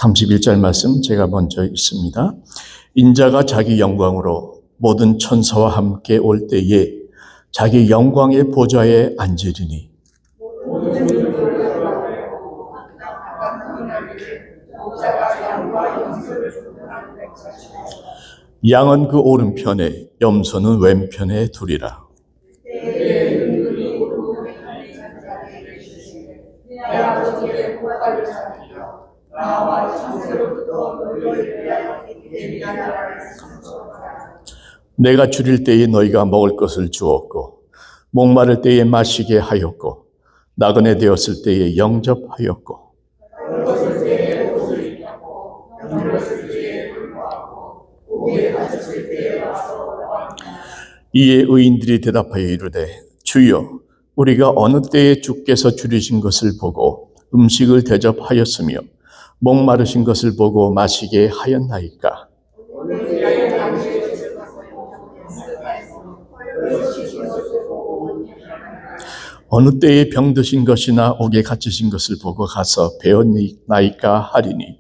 31절 말씀 제가 먼저 읽습니다. 인자가 자기 영광으로 모든 천사와 함께 올 때에 자기 영광의 보좌에 앉으리니 양은 그 오른편에 염소는 왼편에 두리라. 내가 줄일 때에 너희가 먹을 것을 주었고 목마를 때에 마시게 하였고 나그네 되었을 때에 영접하였고 이에 의인들이 대답하여 이르되 주여 우리가 어느 때에 주께서 줄이신 것을 보고 음식을 대접하였으며 목마르신 것을 보고 마시게 하였나이까. 어느 때에 병드신 것이나 옥에 갇히신 것을 보고 가서 배웠나이까 하리니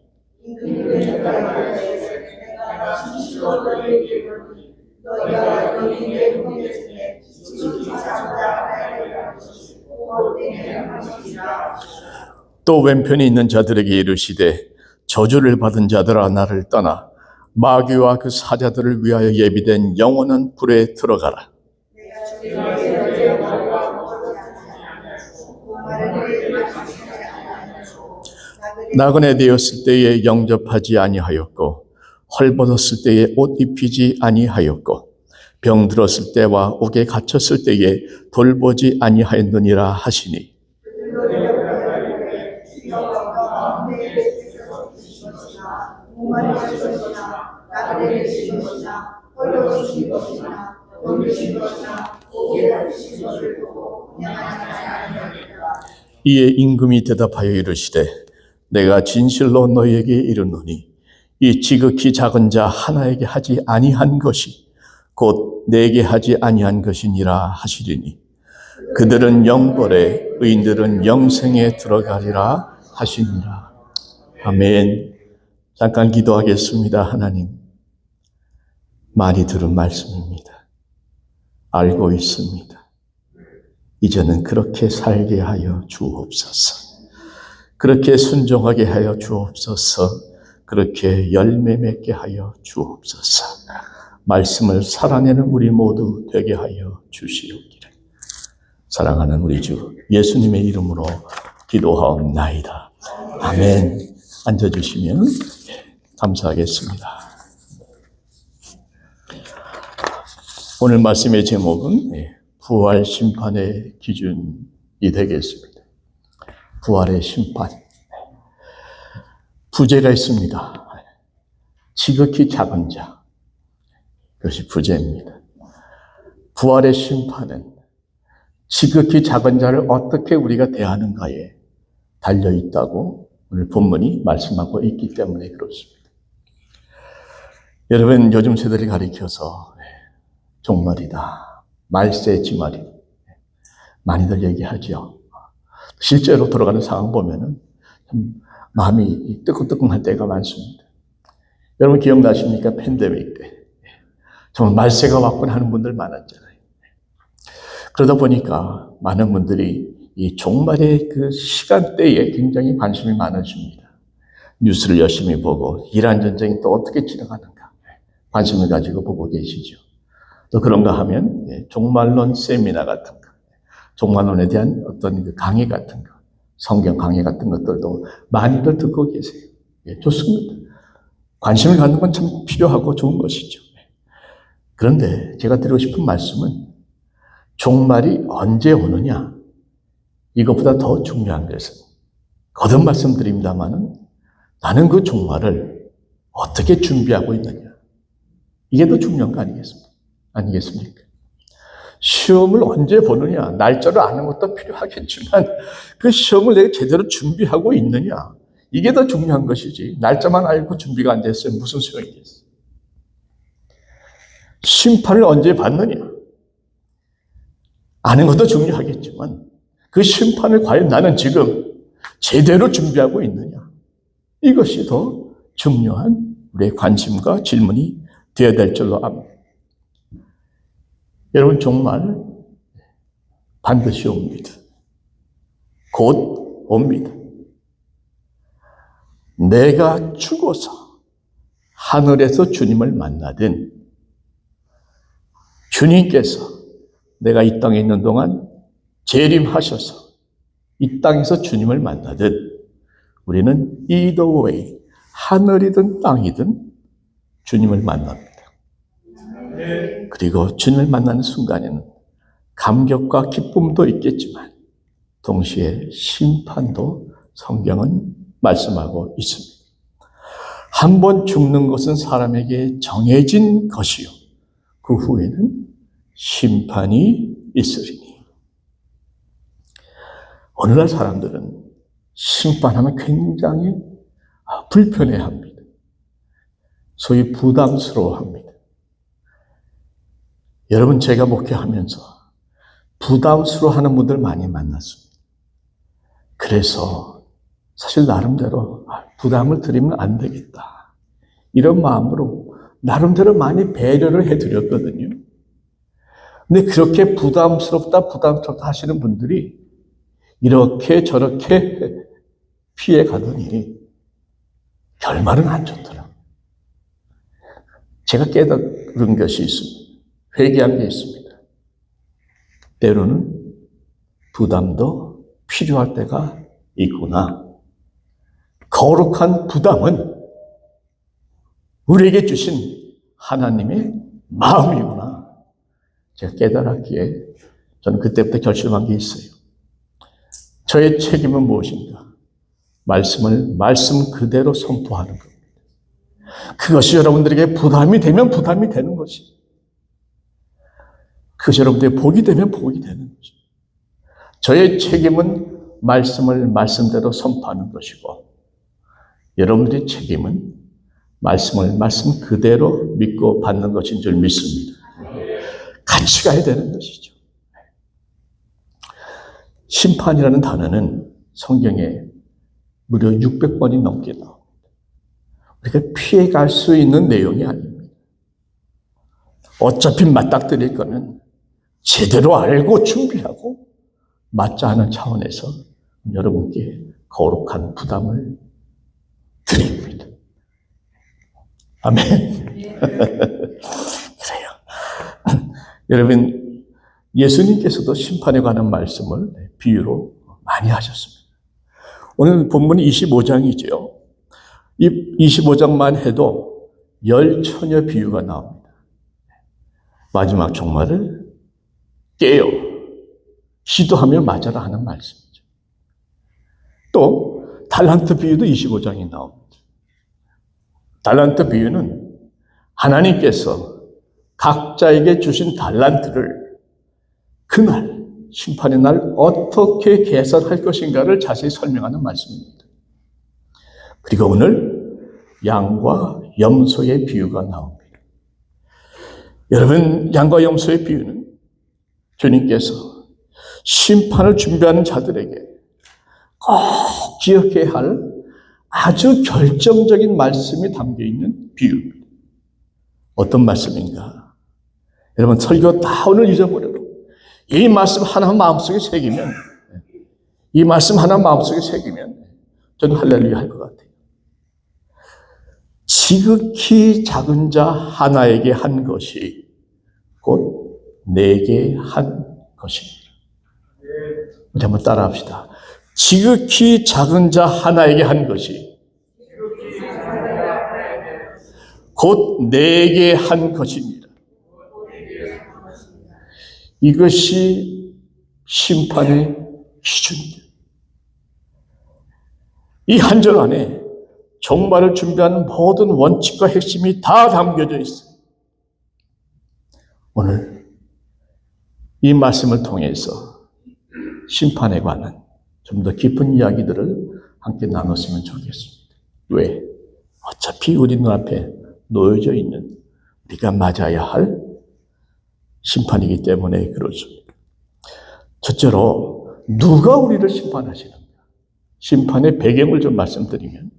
또 왼편에 있는 자들에게 이르시되 저주를 받은 자들아 나를 떠나 마귀와 그 사자들을 위하여 예비된 영원한 불에 들어가라. 나그네 되었을 때에 영접하지 아니하였고 헐벗었을 때에 옷 입히지 아니하였고 병들었을 때와 옥에 갇혔을 때에 돌보지 아니하였느니라 하시니 이에 임금이 대답하여 이르시되 내가 진실로 너희에게 이르노니 이 지극히 작은 자 하나에게 하지 아니한 것이 곧 내게 하지 아니한 것이니라 하시리니 그들은 영벌에 의인들은 영생에 들어가리라 하시니라. 아멘. 잠깐 기도하겠습니다. 하나님, 많이 들은 말씀입니다. 알고 있습니다. 이제는 그렇게 살게 하여 주옵소서. 그렇게 순종하게 하여 주옵소서. 그렇게 열매 맺게 하여 주옵소서. 말씀을 살아내는 우리 모두 되게 하여 주시옵기를. 사랑하는 우리 주 예수님의 이름으로 기도하옵나이다. 아멘. 앉아주시면 감사하겠습니다. 오늘 말씀의 제목은 부활 심판의 기준이 되겠습니다. 부활의 심판. 부제가 있습니다. 지극히 작은 자. 그것이 부제입니다. 부활의 심판은 지극히 작은 자를 어떻게 우리가 대하는가에 달려있다고 오늘 본문이 말씀하고 있기 때문에 그렇습니다. 여러분, 요즘 세대를 가리켜서 종말이다, 말세지말이다 많이들 얘기하죠. 실제로 돌아가는 상황 보면은 참 마음이 뜨끔뜨끔할 때가 많습니다. 여러분 기억나십니까? 팬데믹 때 정말 말세가 왔군 하는 분들 많았잖아요. 그러다 보니까 많은 분들이 이 종말의 그 시간대에 굉장히 관심이 많으십니다. 뉴스를 열심히 보고 이란 전쟁이 또 어떻게 지나가는가 관심을 가지고 보고 계시죠. 또 그런가 하면 종말론 세미나 같은 거, 종말론에 대한 어떤 그 강의 같은 거, 성경 강의 같은 것들도 많이들 듣고 계세요. 좋습니다. 관심을 갖는 건 참 필요하고 좋은 것이죠. 그런데 제가 드리고 싶은 말씀은 종말이 언제 오느냐, 이것보다 더 중요한 것은 거듭 말씀드립니다마는 나는 그 종말을 어떻게 준비하고 있느냐, 이게 더 중요한 거 아니겠습니까? 시험을 언제 보느냐, 날짜를 아는 것도 필요하겠지만 그 시험을 내가 제대로 준비하고 있느냐, 이게 더 중요한 것이지 날짜만 알고 준비가 안 됐으면 무슨 소용이겠어요. 심판을 언제 받느냐, 아는 것도 중요하겠지만 그 심판을 과연 나는 지금 제대로 준비하고 있느냐, 이것이 더 중요한 우리의 관심과 질문이 되어야 될 줄로 압니다. 여러분, 정말 반드시 옵니다. 곧 옵니다. 내가 죽어서 하늘에서 주님을 만나든 주님께서 내가 이 땅에 있는 동안 재림하셔서 이 땅에서 주님을 만나든 우리는 either way, 하늘이든 땅이든 주님을 만납니다. 그리고 주님을 만나는 순간에는 감격과 기쁨도 있겠지만 동시에 심판도 성경은 말씀하고 있습니다. 한 번 죽는 것은 사람에게 정해진 것이요 그 후에는 심판이 있으리니. 오늘날 사람들은 심판하면 굉장히 불편해합니다. 소위 부담스러워합니다. 여러분, 제가 목회하면서 부담스러워하는 분들 많이 만났습니다. 그래서 사실 나름대로 부담을 드리면 안 되겠다, 이런 마음으로 나름대로 많이 배려를 해드렸거든요. 근데 그렇게 부담스럽다 하시는 분들이 이렇게 저렇게 피해가더니 결말은 안 좋더라고요. 제가 깨달은 것이 있습니다. 회개한 게 있습니다. 때로는 부담도 필요할 때가 있구나. 거룩한 부담은 우리에게 주신 하나님의 마음이구나. 제가 깨달았기에 저는 그때부터 결심한 게 있어요. 저의 책임은 무엇인가? 말씀 그대로 선포하는 겁니다. 그것이 여러분들에게 부담이 되면 부담이 되는 것이, 그것이 여러분들에게 복이 되면 복이 되는 것이. 저의 책임은 말씀을 말씀대로 선포하는 것이고, 여러분들의 책임은 말씀을 말씀 그대로 믿고 받는 것인 줄 믿습니다. 같이 가야 되는 것이죠. 심판이라는 단어는 성경에 무려 600번이 넘게 나옵니다. 우리가 피해갈 수 있는 내용이 아닙니다. 어차피 맞닥뜨릴 거는 제대로 알고 준비하고 맞자 하는 차원에서 여러분께 거룩한 부담을 드립니다. 아멘. 그래요. 여러분, 예수님께서도 심판에 관한 말씀을 비유로 많이 하셨습니다. 오늘 본문이 25장이죠. 이 25장만 해도 10처녀 비유가 나옵니다. 마지막 종말을 깨어 기도하며 맞아라 하는 말씀이죠. 또 달란트 비유도 25장이 나옵니다. 달란트 비유는 하나님께서 각자에게 주신 달란트를 그날 심판의 날 어떻게 계산할 것인가를 자세히 설명하는 말씀입니다. 그리고 오늘 양과 염소의 비유가 나옵니다. 여러분, 양과 염소의 비유는 주님께서 심판을 준비하는 자들에게 꼭 기억해야 할 아주 결정적인 말씀이 담겨있는 비유입니다. 어떤 말씀인가? 여러분, 설교 다 오늘 잊어버려도 이 말씀 하나 마음속에 새기면, 이 말씀 하나 마음속에 새기면 저는 할렐루야 할 것 같아요. 지극히 작은 자 하나에게 한 것이 곧 내게 한 것입니다. 우리 한번 따라 합시다. 지극히 작은 자 하나에게 한 것이 곧 내게 한 것입니다. 이것이 심판의 기준입니다. 이 한 절 안에 종말을 준비하는 모든 원칙과 핵심이 다 담겨져 있어요. 오늘 이 말씀을 통해서 심판에 관한 좀 더 깊은 이야기들을 함께 나눴으면 좋겠습니다. 왜? 어차피 우리 눈앞에 놓여져 있는 우리가 맞아야 할 심판이기 때문에 그렇습니다. 첫째로 누가 우리를 심판하시는가? 심판의 배경을 좀 말씀드리면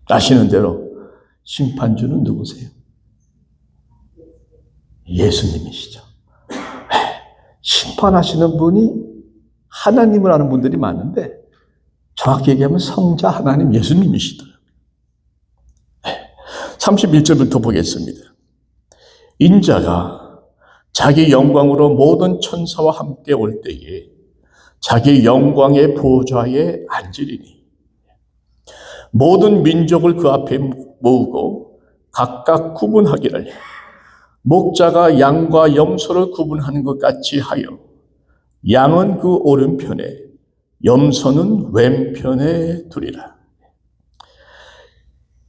아시는 대로 심판주는 누구세요? 예수님이시죠. 심판하시는 분이 하나님을 아는 분들이 많은데 정확히 얘기하면 성자 하나님 예수님이시더라고요. 31절부터 보겠습니다. 인자가 자기 영광으로 모든 천사와 함께 올 때에 자기 영광의 보좌에 앉으리니 모든 민족을 그 앞에 모으고 각각 구분하기를 목자가 양과 염소를 구분하는 것 같이 하여 양은 그 오른편에 염소는 왼편에 두리라.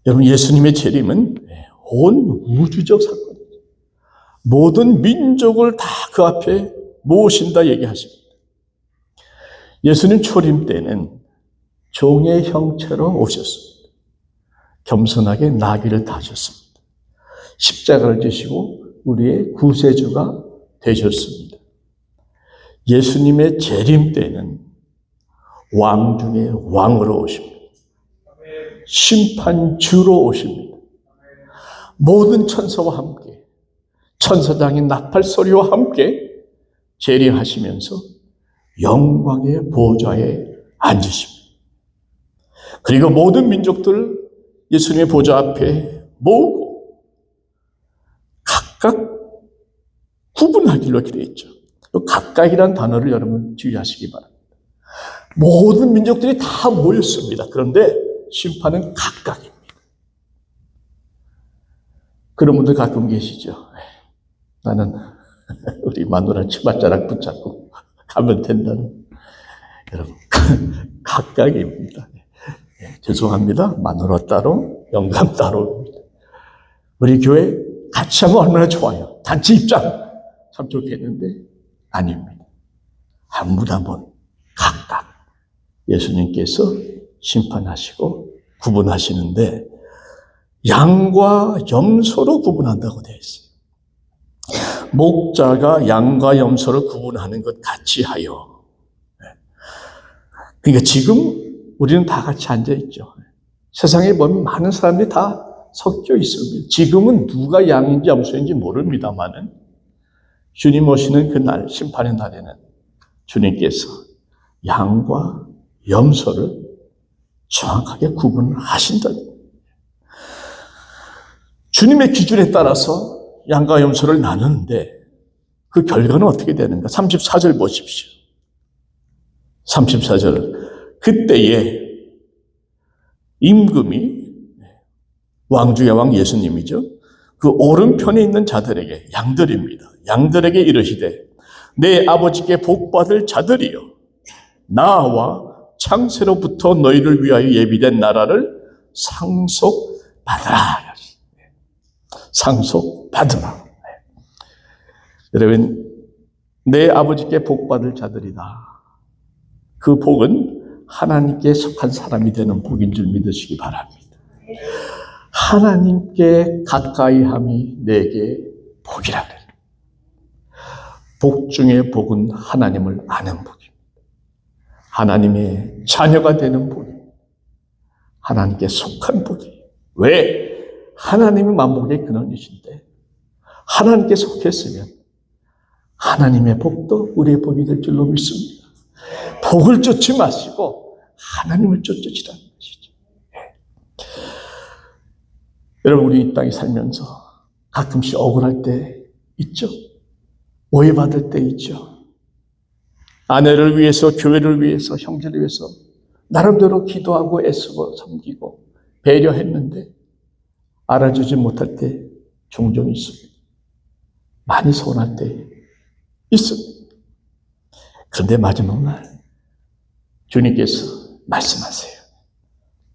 여러분, 예수님의 재림은 온 우주적 사건입니다. 모든 민족을 다 그 앞에 모으신다 얘기하십니다. 예수님 초림 때는 종의 형체로 오셨습니다. 겸손하게 나귀를 타셨습니다. 십자가를 지시고 우리의 구세주가 되셨습니다. 예수님의 재림 때는 왕 중에 왕으로 오십니다. 심판주로 오십니다. 모든 천사와 함께 천사장의 나팔 소리와 함께 재림하시면서 영광의 보좌에 앉으십니다. 그리고 모든 민족들을 예수님의 보좌 앞에 모으고 각각 구분하기로 기록되어 있죠. 각각이라는 단어를 여러분 주의하시기 바랍니다. 모든 민족들이 다 모였습니다. 그런데 심판은 각각입니다. 그런 분들 가끔 계시죠. 나는 우리 마누라 치맛자락 붙잡고 가면 된다는. 여러분, 각각입니다. 죄송합니다. 마누라 따로, 영감 따로입니다. 우리 교회 같이 하면 얼마나 좋아요. 단체 입장 참 좋겠는데 아닙니다. 한 분 한 분 각각 예수님께서 심판하시고 구분하시는데 양과 염소로 구분한다고 되어 있어요. 목자가 양과 염소를 구분하는 것 같이 하여. 그러니까 지금 우리는 다 같이 앉아 있죠. 세상에 보면 많은 사람들이 다 섞여 있습니다. 지금은 누가 양인지 염소인지 모릅니다만은 주님 오시는 그날, 심판의 날에는 주님께서 양과 염소를 정확하게 구분하신다. 주님의 기준에 따라서 양과 염소를 나누는데 그 결과는 어떻게 되는가? 34절 보십시오. 34절. 그때에 임금이 왕 중의 왕 예수님이죠. 그 오른편에 있는 자들에게 양들입니다. 양들에게 이르시되 내 아버지께 복받을 자들이여 나와 창세로부터 너희를 위하여 예비된 나라를 상속받으라. 상속받으라. 여러분, 내 아버지께 복받을 자들이다. 그 복은 하나님께 속한 사람이 되는 복인 줄 믿으시기 바랍니다. 하나님께 가까이함이 내게 복이라 그래요. 복 중에 복은 하나님을 아는 복입니다. 하나님의 자녀가 되는 복입니다. 하나님께 속한 복이에요. 왜? 하나님은 만복의 근원이신데 하나님께 속했으면 하나님의 복도 우리의 복이 될 줄로 믿습니다. 복을 쫓지 마시고 하나님을 쫓으시라는 것이죠. 여러분, 우리 이 땅에 살면서 가끔씩 억울할 때 있죠. 오해받을 때 있죠. 아내를 위해서, 교회를 위해서, 형제를 위해서 나름대로 기도하고 애쓰고 섬기고 배려했는데 알아주지 못할 때 종종 있습니다. 많이 서운할 때 있습니다. 그런데 마지막 날 주님께서 말씀하세요.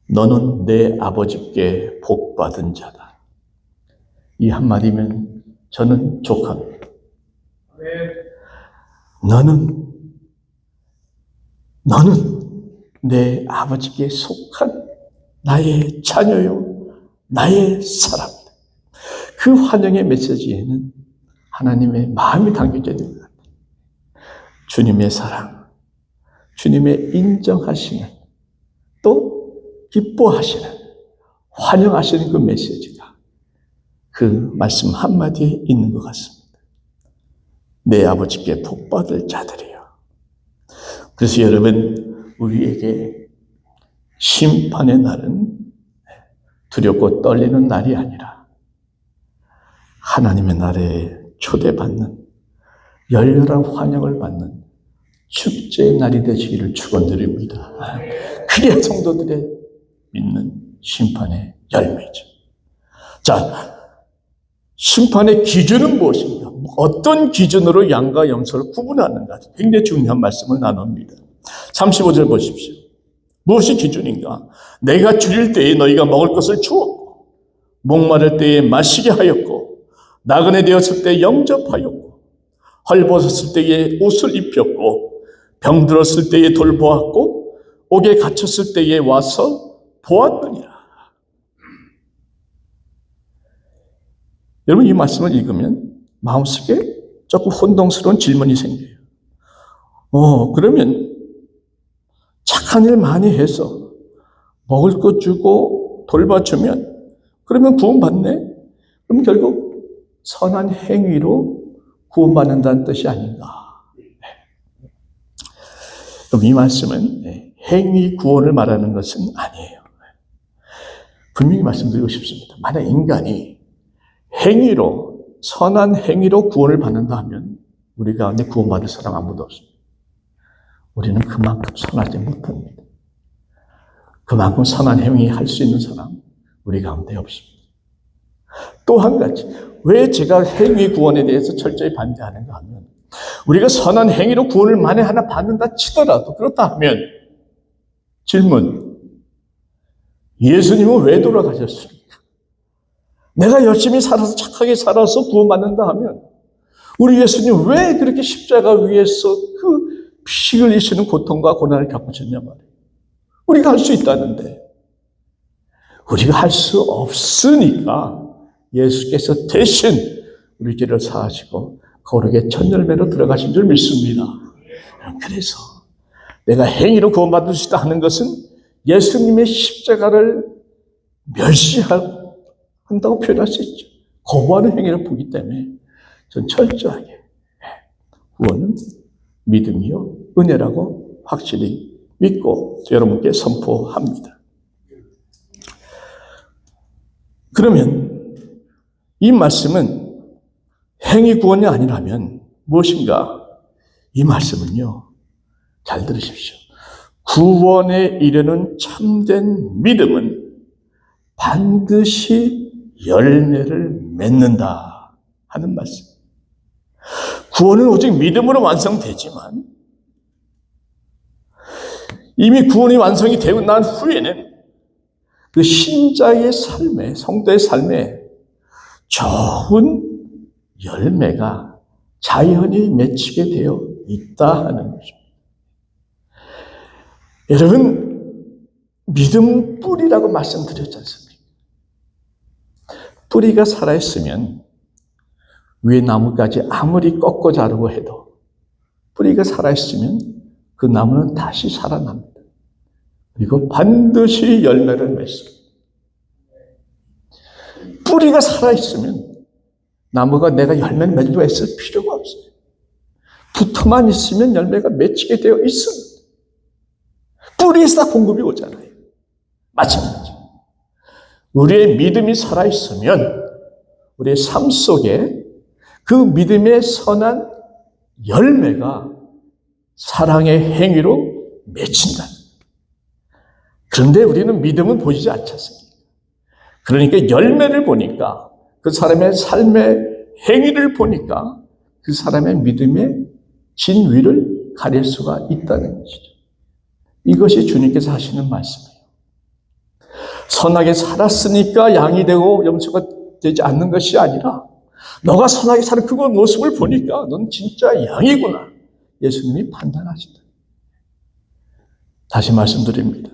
너는 내 아버지께 복받은 자다. 이 한마디면 저는 족합니다. 너는 내 아버지께 속한 나의 자녀요. 나의 사람이다. 그 환영의 메시지에는 하나님의 마음이 담겨져 있는 것 같아요. 주님의 사랑, 주님의 인정하시는, 또 기뻐하시는 환영하시는 그 메시지가 그 말씀 한마디에 있는 것 같습니다. 내 아버지께 복받을 자들이요. 그래서 여러분, 우리에게 심판의 날은 두렵고 떨리는 날이 아니라 하나님의 나라에 초대받는 열렬한 환영을 받는 축제의 날이 되시기를 축원드립니다. 그게 성도들의 믿는 심판의 열매죠. 자, 심판의 기준은 무엇인가? 어떤 기준으로 양과 염소를 구분하는가? 굉장히 중요한 말씀을 나눕니다. 35절 보십시오. 무엇이 기준인가? 내가 줄일 때에 너희가 먹을 것을 주었고, 목마를 때에 마시게 하였고, 나그네 되었을 때에 영접하였고, 헐벗었을 때에 옷을 입혔고, 병들었을 때에 돌보았고, 옥에 갇혔을 때에 와서 보았느니라. 여러분, 이 말씀을 읽으면 마음속에 조금 혼동스러운 질문이 생겨요. 그러면 착한 일 많이 해서 먹을 것 주고 돌봐주면 그러면 구원받네? 그럼 결국 선한 행위로 구원받는다는 뜻이 아닌가? 그럼 이 말씀은 행위 구원을 말하는 것은 아니에요. 분명히 말씀드리고 싶습니다. 만약 인간이 행위로, 선한 행위로 구원을 받는다 하면 우리 가운데 구원받을 사람 아무도 없습니다. 우리는 그만큼 선하지 못합니다. 그만큼 선한 행위 할 수 있는 사람 우리 가운데 없습니다. 또 한 가지, 왜 제가 행위 구원에 대해서 철저히 반대하는가 하면 우리가 선한 행위로 구원을 만에 하나 받는다 치더라도 그렇다 하면 질문, 예수님은 왜 돌아가셨습니까? 내가 열심히 살아서 착하게 살아서 구원받는다 하면 우리 예수님 왜 그렇게 십자가 위에서 그 피 흘리시는 고통과 고난을 겪으셨냐 말이에요. 우리가 할 수 있다는데 우리가 할 수 없으니까 예수께서 대신 우리 죄를 사하시고 거룩의 첫 열매로 들어가신 줄 믿습니다. 그래서 내가 행위로 구원받을 수 있다 하는 것은 예수님의 십자가를 멸시한다고 표현할 수 있죠. 거부하는 행위를 보기 때문에 전 철저하게 구원은 믿음이요 은혜라고 확실히 믿고 여러분께 선포합니다. 그러면 이 말씀은 행위 구원이 아니라면 무엇인가? 이 말씀은요, 잘 들으십시오. 구원에 이르는 참된 믿음은 반드시 열매를 맺는다 하는 말씀. 구원은 오직 믿음으로 완성되지만 이미 구원이 완성이 되고 난 후에는 그 신자의 삶에, 성도의 삶에 좋은 열매가 자연히 맺히게 되어 있다 하는 것입니다. 여러분, 믿음 뿌리라고 말씀드렸지 않습니까? 뿌리가 살아있으면 위에 나무까지 아무리 꺾고 자르고 해도 뿌리가 살아있으면 그 나무는 다시 살아납니다. 그리고 반드시 열매를 맺습니다. 뿌리가 살아있으면 나무가 내가 열매를 맺으려 애쓸 필요가 없어요. 붙어만 있으면 열매가 맺히게 되어 있습니다. 뿌리에서 공급이 오잖아요. 마찬가지. 우리의 믿음이 살아있으면 우리의 삶 속에 그 믿음의 선한 열매가 사랑의 행위로 맺힌다. 그런데 우리는 믿음은 보이지 않지 않습니까? 그러니까 열매를 보니까 그 사람의 삶의 행위를 보니까 그 사람의 믿음의 진위를 가릴 수가 있다는 것이죠. 이것이 주님께서 하시는 말씀이에요. 선하게 살았으니까 양이 되고 염소가 되지 않는 것이 아니라 너가 선하게 사는 그 모습을 보니까 넌 진짜 양이구나. 예수님이 판단하신다. 다시 말씀드립니다.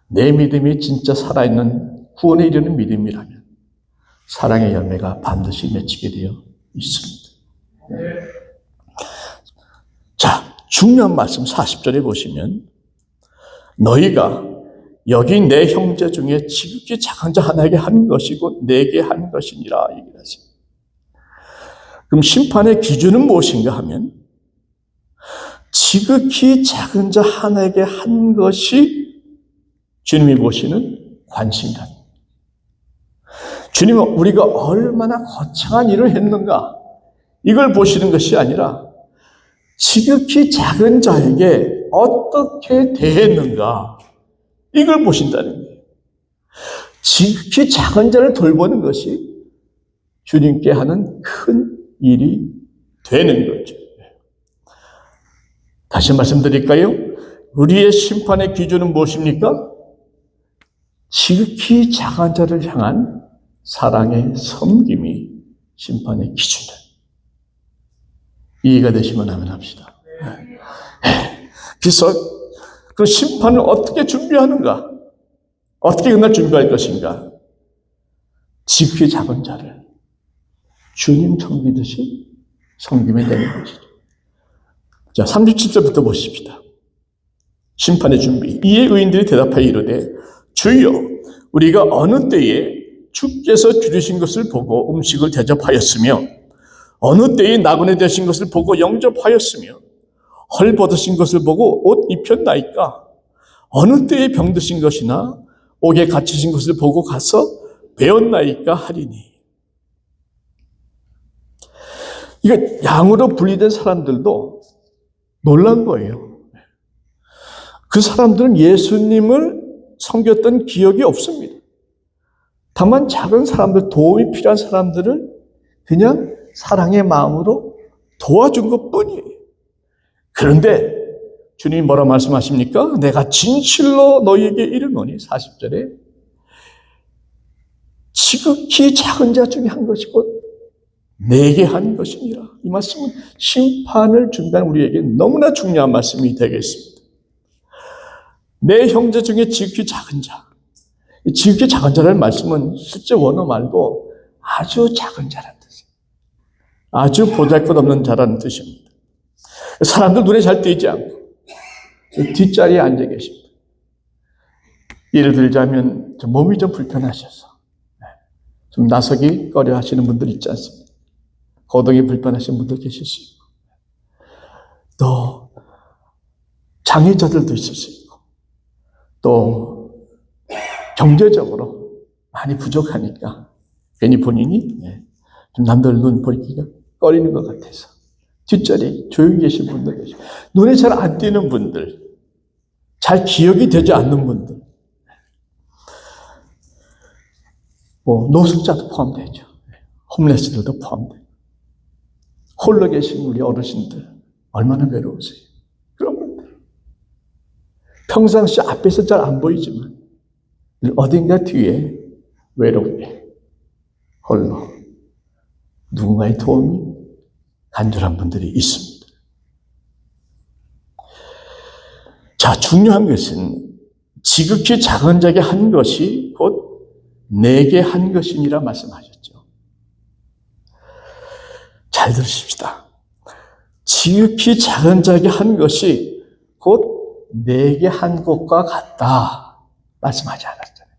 내 믿음이 진짜 살아있는 구원에 이르는 믿음이라면 사랑의 열매가 반드시 맺히게 되어 있습니다. 자, 중요한 말씀 40절에 보시면 너희가 여기 내 형제 중에 지극히 작은 자 하나에게 한 것이고 내게 한 것이니라 얘기를 하십니다. 그럼 심판의 기준은 무엇인가 하면 지극히 작은 자 하나에게 한 것이 주님이 보시는 관심이다. 주님은 우리가 얼마나 거창한 일을 했는가 이걸 보시는 것이 아니라 지극히 작은 자에게 어떻게 대했는가 이걸 보신다는 거예요. 지극히 작은 자를 돌보는 것이 주님께 하는 큰 일이 되는 거죠. 다시 말씀드릴까요? 우리의 심판의 기준은 무엇입니까? 지극히 작은 자를 향한 사랑의 섬김이 심판의 기준이다. 이해가 되시면 하면 합시다. 그래서 그 심판을 어떻게 준비하는가? 어떻게 그날 준비할 것인가? 지극히 작은 자를 주님 섬기듯이 섬기면 되는 것이죠. 자, 37절부터 보십시다. 심판의 준비. 이에 의인들이 대답하여 이르되 주여 우리가 어느 때에 주께서 줄이신 것을 보고 음식을 대접하였으며 어느 때에 나그네 되신 것을 보고 영접하였으며 헐 벗으신 것을 보고 옷 입혔나이까? 어느 때에 병드신 것이나 옥에 갇히신 것을 보고 가서 배웠나이까 하리니. 이거 양으로 분리된 사람들도 놀란 거예요. 그 사람들은 예수님을 섬겼던 기억이 없습니다. 다만 작은 사람들, 도움이 필요한 사람들을 그냥 사랑의 마음으로 도와준 것뿐이에요. 그런데 주님이 뭐라 말씀하십니까? 내가 진실로 너희에게 이르노니 40절에 지극히 작은 자 중에 한 것이 곧 내게 한 것이니라. 이 말씀은 심판을 준비한 우리에게 너무나 중요한 말씀이 되겠습니다. 내 형제 중에 지극히 작은 자. 지극히 작은 자라는 말씀은 실제 원어 말고 아주 작은 자라는 뜻이에요. 아주 보잘것없는 자라는 뜻입니다. 사람들 눈에 잘 띄지 않고 뒷자리에 앉아 계십니다. 예를 들자면 몸이 좀 불편하셔서 좀 나서기 꺼려 하시는 분들 있지 않습니까? 거동이 불편하신 분들 계실 수 있고 또 장애자들도 있을 수 있고 또 경제적으로 많이 부족하니까 괜히 본인이 좀 남들 눈 보기가 꺼리는 것 같아서 뒷자리에 조용히 계신 분들 계시고 눈에 잘 안 띄는 분들, 잘 기억이 되지 않는 분들, 노숙자도 포함되죠. 홈레스들도 포함돼요. 홀로 계신 우리 어르신들 얼마나 외로우세요. 그런 분들 평상시 앞에서 잘 안 보이지만 어딘가 뒤에 외롭게 홀로 누군가의 도움이 간절한 분들이 있습니다. 자, 중요한 것은 지극히 작은 자에게 한 것이 곧 내게 한 것이니라 말씀하셨죠. 잘 들으십시다. 지극히 작은 자에게 한 것이 곧 내게 한 것과 같다 말씀하지 않았잖아요.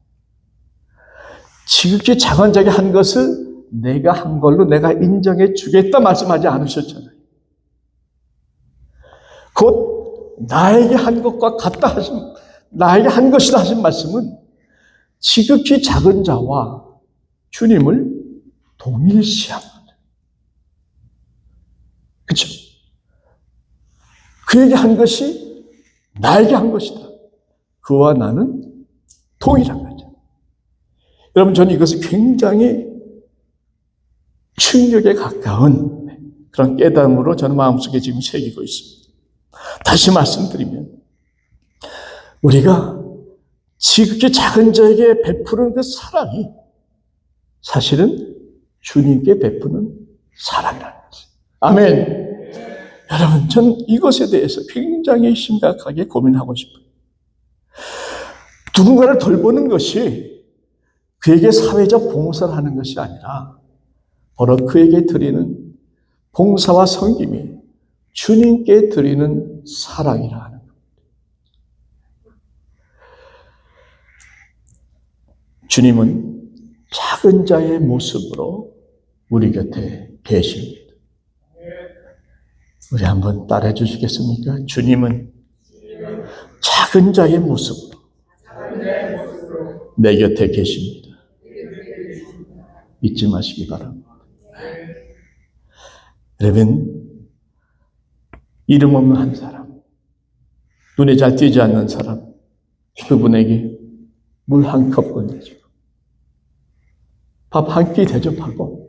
지극히 작은 자에게 한 것을 내가 한 걸로 내가 인정해 주겠다 말씀하지 않으셨잖아요. 곧 나에게 한 것과 같다 하신, 나에게 한 것이다 하신 말씀은 지극히 작은 자와 주님을 동일시한 거예요. 그렇죠? 그에게 한 것이 나에게 한 것이다. 그와 나는 동일한 거죠. 여러분, 저는 이것이 굉장히 충격에 가까운 그런 깨달음으로 저는 마음속에 지금 새기고 있습니다. 다시 말씀드리면 우리가 지극히 작은 자에게 베푸는 그 사랑이 사실은 주님께 베푸는 사랑이라는 거죠. 아멘. 여러분, 저는 이것에 대해서 굉장히 심각하게 고민하고 싶어요. 누군가를 돌보는 것이 그에게 사회적 봉사를 하는 것이 아니라 바로 그에게 드리는 봉사와 섬김이 주님께 드리는 사랑이라 하는 겁니다. 주님은 작은 자의 모습으로 우리 곁에 계십니다. 우리 한번 따라해 주시겠습니까? 주님은 작은 자의 모습으로 내 곁에 계십니다. 잊지 마시기 바랍니다. 여러분, 이름 없는 한 사람, 눈에 잘 띄지 않는 사람, 그분에게 물 한 컵 건네주고 밥 한 끼 대접하고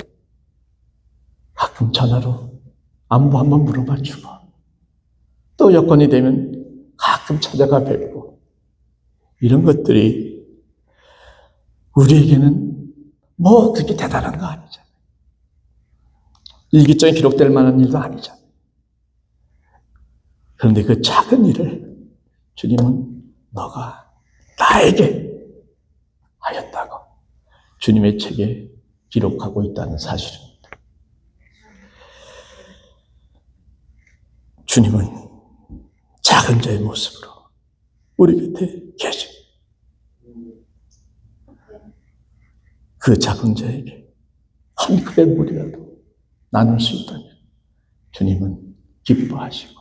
가끔 전화로 안부 한번 물어봐 주고 또 여건이 되면 가끔 찾아가 뵙고 이런 것들이 우리에게는 뭐 그렇게 대단한 거 아니잖아요. 일기장에 기록될 만한 일도 아니잖아요. 그런데 그 작은 일을 주님은 너가 나에게 하였다고 주님의 책에 기록하고 있다는 사실입니다. 주님은 작은 자의 모습으로 우리 곁에 계십니다. 그 작은 자에게 한 컵의 물이라도 나눌 수 있다면 주님은 기뻐하시고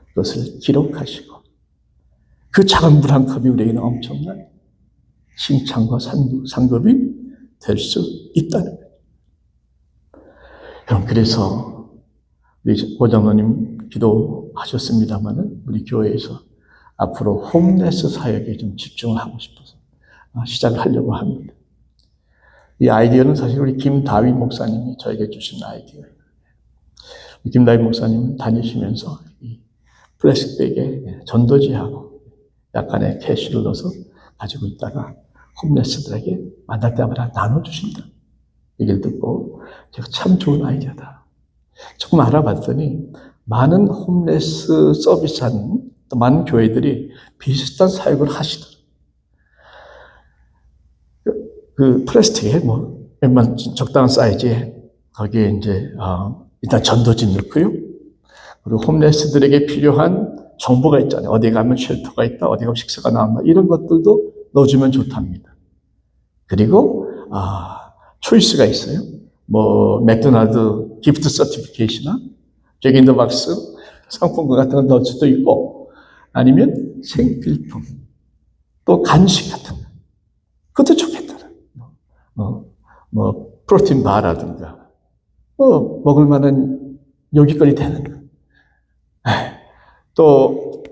그것을 기록하시고 그 작은 물 한 컵이 우리에게는 엄청난 칭찬과 상급이 될 수 있다는 거예요. 여러분, 그래서 우리 고장로님 기도하셨습니다마는 우리 교회에서 앞으로 홈레스 사역에 좀 집중을 하고 싶어서 시작을 하려고 합니다. 이 아이디어는 사실 우리 김다윗 목사님이 저에게 주신 아이디어예요. 김다윗 목사님은 다니시면서 이 플라스틱백에 전도지하고 약간의 캐시를 넣어서 가지고 있다가 홈레스들에게 만날 때마다 나눠주신다. 얘기를 듣고 제가 참 좋은 아이디어다. 조금 알아봤더니 많은 홈레스 서비스하는 또 많은 교회들이 비슷한 사역을 하시더라고요. 그 플라스틱에 뭐 웬만한 적당한 사이즈에 거기에 이제 일단 전도지 넣고요. 그리고 홈레스들에게 필요한 정보가 있잖아요. 어디 가면 쉘터가 있다, 어디 가면 식사가 나온다. 이런 것들도 넣어주면 좋답니다. 그리고 초이스가 있어요. 뭐 맥도날드 기프트 서티피케이션이나 잭인더박스 상품권 같은 거 넣을 수도 있고 아니면 생필품 또 간식 같은 거 그것도 좋겠더라. 뭐 프로틴 바라든가 먹을 만한 요깃거리 되는 거. 또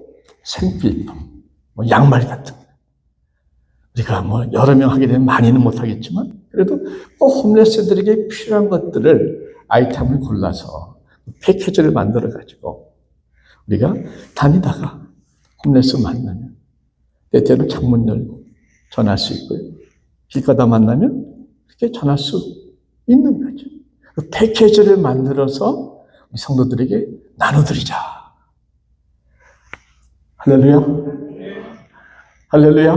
생필품, 뭐 양말 같은 거. 우리가 뭐 여러 명 하게 되면 많이는 못하겠지만 그래도 꼭 홈레스들에게 필요한 것들을 아이템을 골라서 패키지를 만들어가지고 우리가 다니다가 홈레스 만나면 때때로 창문 열고 전할 수 있고요. 길 가다 만나면 그렇게 전할 수 있는 거죠. 그 패키지를 만들어서 우리 성도들에게 나눠드리자. 할렐루야. 할렐루야.